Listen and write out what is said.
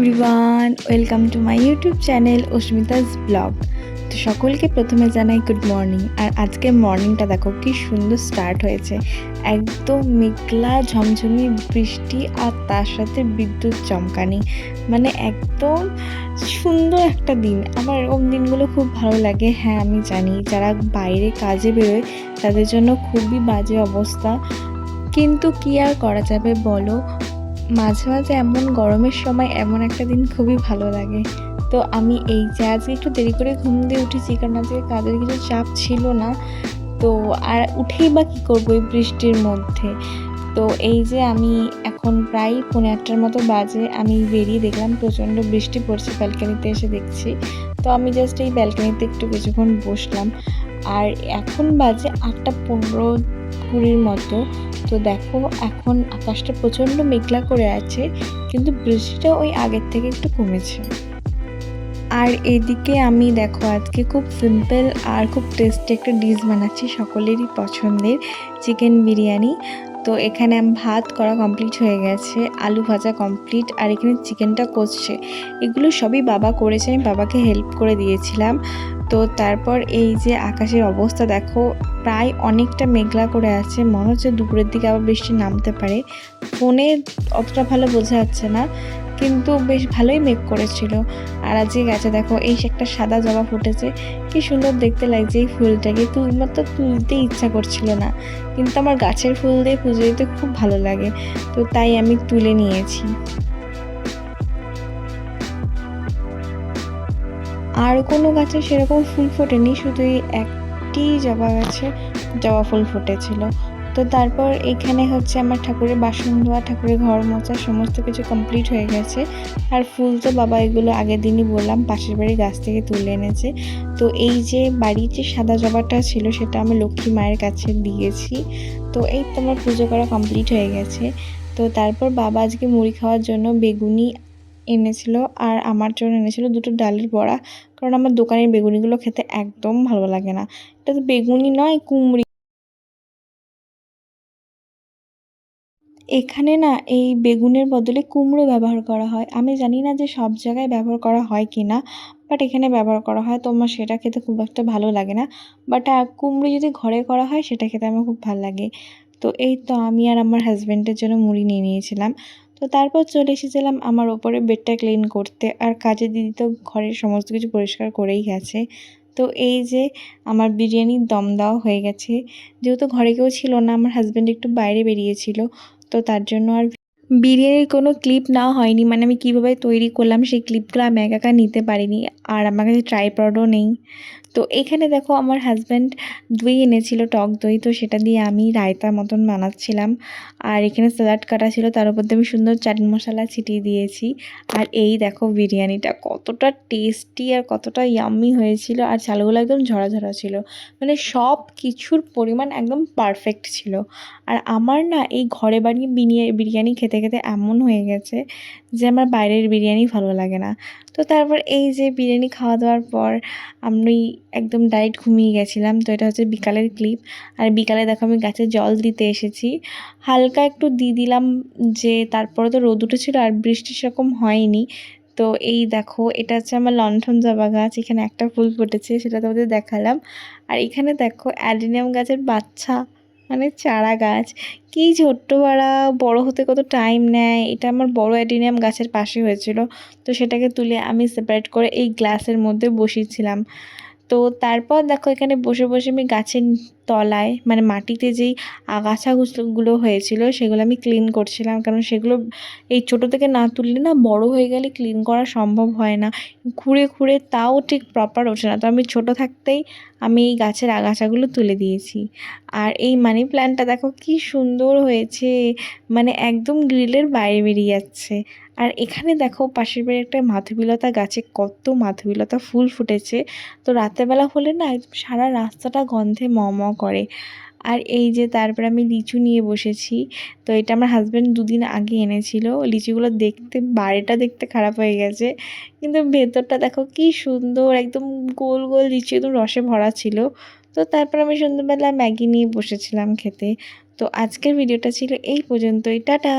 Everyone, welcome to my YouTube channel Asmita's blog. তো সকলকে প্রথমে জানাই গুড মর্নিং। আর আজকে মর্নিংটা দেখো কি সুন্দর স্টার্ট হয়েছে, একদম মেঘলা ঝমঝমি বৃষ্টি আর তার সাথে বিদ্যুৎ চমকানি, মানে একদম সুন্দর একটা দিন। আমার এরকম দিনগুলো খুব ভালো লাগে। হ্যাঁ, আমি জানি যারা বাইরে কাজে বেরোয় তাদের জন্য খুবই বাজে অবস্থা, কিন্তু কি আর করা যাবে বলো। মাঝে মাঝে এমন গরমের সময় এমন একটা দিন খুবই ভালো লাগে। তো আমি এই যে আজকে একটু দেরি করে ঘুম দিয়ে উঠেছি, কারণ আজকে কাজের কিছু চাপ ছিল না। তো আর উঠেই বা কী করবো এই বৃষ্টির মধ্যে। তো এই যে আমি এখন প্রায় 8:30 মতো বাজে, আমি বেরিয়ে দেখলাম প্রচণ্ড বৃষ্টি পড়ছে, ব্যালকানিতে এসে দেখছি। তো আমি জাস্ট এই ব্যালকানিতে একটু কিছুক্ষণ বসলাম। আর এখন বাজে 8:15-20 মতো। তো দেখো এখন আকাশটা প্রচণ্ড মেঘলা করে আছে, কিন্তু বৃষ্টিটা ওই আগের থেকে একটু কমেছে। আর এদিকে আমি দেখো আজকে খুব সিম্পল আর খুব টেস্টি একটা ডিশ বানাচ্ছি, সকলেরই পছন্দের চিকেন বিরিয়ানি। তো এখানে ভাত করা কমপ্লিট হয়ে গেছে, আলু ভাজা কমপ্লিট, আর এখানে চিকেনটা কষছে। এগুলো সবই বাবা করেছে, আমি বাবাকে হেল্প করে দিয়েছিলাম। তো তারপর এই যে আকাশের অবস্থা দেখো, প্রায় অনেকটা মেঘলা করে আছে, মনে হচ্ছে দুপুরের দিকে আবার বৃষ্টি নামতে পারে। ফোনে অতটা ভালো বোঝা যাচ্ছে না, কিন্তু বেশ ভালোই মেঘ করেছিল। আর আজকে গাছে দেখো এই একটা সাদা জবা ফুটেছে, কি সুন্দর দেখতে লাগছে। এই ফুলটাকে তুলতে ইচ্ছা করছিল না, কিন্তু আমার গাছের ফুল দিয়ে পুজো দিতে খুব ভালো লাগে, তো তাই আমি তুলে নিয়েছি। আর কোনো গাছে সেরকম ফুল ফোটেনি, শুধু এই একটি জবা গাছে জবা ফুল ফুটেছিল। তো তারপর এখানে হচ্ছে আমার ঠাকুরের বাসন ধোয়া, ঠাকুরের ঘর মোছা সমস্ত কিছু কমপ্লিট হয়ে গেছে। আর ফুল তো বাবা এগুলো আগের দিনই বললাম পাশের বাড়ির গাছ থেকে তুলে এনেছে। তো এই যে বাড়ির যে সাদা জবাটা ছিল সেটা আমি লক্ষ্মী মায়ের কাছে দিয়েছি। তো এই তো আমার পুজো করা কমপ্লিট হয়ে গেছে। তো তারপর বাবা আজকে মুড়ি খাওয়ার জন্য বেগুনি এনেছিল, আর আমার জন্য এনেছিল দুটো ডালের বড়া, কারণ আমার দোকানের বেগুনিগুলো খেতে একদম ভালো লাগে না। এটা তো বেগুনি নয়, কুমড়ি। এখানে না এই বেগুনের বদলে কুমড়ো ব্যবহার করা হয়। আমি জানি না যে সব জায়গায় ব্যবহার করা হয় কি না, বাট এখানে ব্যবহার করা হয়। তো আমার সেটা খেতে খুব একটা ভালো লাগে না, বাট কুমড়ো যদি ঘরে করা হয় সেটা খেতে আমার খুব ভালো লাগে। তো এই তো আমি আর আমার হাজব্যান্ডের জন্য মুড়ি নিয়ে নিয়েছিলাম। তো তারপর চলে এসেছিলাম আমার ওপরে বেডটা ক্লিন করতে, আর কাজের দিদি তো ঘরের সমস্ত কিছু পরিষ্কার করেই গেছে। তো এই যে আমার বিরিয়ানির দম দেওয়া হয়ে গেছে। যেহেতু ঘরে কেউ ছিল না, আমার হাজব্যান্ড একটু বাইরে বেরিয়েছিল, তো তার জন্য আর বিরিয়ানির কোনো ক্লিপ নেওয়া হয়নি। মানে আমি কীভাবে তৈরি করলাম সেই ক্লিপগুলো আমি একা একা নিতে পারিনি, আর আমার কাছে ট্রাইপডও নেই। তো এখানে দেখো আমার হাজব্যান্ড দই এনেছিল, টক দই, তো সেটা দিয়ে আমি রায়তা মতন বানাচ্ছিলাম। আর এখানে স্যালাড কাটা ছিল, তার উপর দিয়ে আমি সুন্দর চাট মশলা ছিটিয়ে দিয়েছি। আর এই দেখো বিরিয়ানিটা কতটা টেস্টি আর কতটা ইয়াম্মি হয়েছিল, আর চালগুলো একদম ঝরা ঝরা ছিল, মানে সব কিছুর পরিমাণ একদম পারফেক্ট ছিল। আর আমার না এই ঘরে বানিয়ে বিরিয়ানি খেতে খেতে এমন হয়ে গেছে যে আমার বাইরের বিরিয়ানি ভালো লাগে না। তো তারপর এই যে বিরিয়ানি খাওয়া দাওয়ার পর আমি একদম ডাইরেক্ট ঘুমিয়ে গেছিলাম। তো এটা হচ্ছে বিকালের ক্লিপ। আর বিকালে দেখো আমি গাছে জল দিতে এসেছি, হালকা একটু দিয়ে দিলাম, যে তারপরে তো রোদ উঠেছিল আর বৃষ্টি সেরকম হয়নি। তো এই দেখো এটা হচ্ছে আমার লণ্ঠন জবা গাছ, এখানে একটা ফুল ফুটেছে, সেটা তোমাদের দেখালাম। আর এখানে দেখো অ্যাডিনিয়াম গাছের বাচ্চা, মানে চারা গাছ, কি ছোট্ট বাড়া, বড় হতে কত টাইম নেয়। এটা আমার বড় অ্যাডিনিয়াম গাছের পাশে হয়েছিল, তো সেটাকে তুলে আমি সেপারেট করে এই গ্লাসের মধ্যে বসিয়েছিলাম। তো তারপর দেখো এখানে বসে বসে আমি গাছের তলায়, মানে মাটিতে যেই আগাছাগুলো হয়েছিল সেগুলো আমি ক্লিন করছিলাম, কারণ সেগুলো এই ছোটো থেকে না তুললে না বড় হয়ে গেলে ক্লিন করা সম্ভব হয় না, খুঁড়ে খুঁড়ে তাও ঠিক প্রপার ওঠে না। তো আমি ছোটো থাকতেই আমি এই গাছের আগাছাগুলো তুলে দিয়েছি। আর এই মানি প্ল্যান্টটা দেখো কি সুন্দর হয়েছে, মানে একদম গ্রিলের বাইরে বেরিয়ে যাচ্ছে। আর এখানে দেখো পাশের বাড়ির একটা মাধবীলতা গাছে কত মাধবীলতা ফুল ফুটেছে। তো রাতেরবেলা হলে না একদম সারা রাস্তাটা গন্ধে ম ম করে। আর এই যে তারপরে আমি লিচু নিয়ে বসেছি। তো এটা আমার হাজব্যান্ড দুদিন আগে এনেছিল। লিচুগুলো দেখতে, বাইরেটা দেখতে খারাপ হয়ে গেছে, কিন্তু ভেতরটা দেখো কি সুন্দর, একদম গোল গোল লিচু, একদম রসে ভরা ছিল। তো তারপর আমি সন্ধ্যাবেলা ম্যাগি নিয়ে বসেছিলাম খেতে। তো আজকের ভিডিওটা ছিল এই পর্যন্তই, টাটা।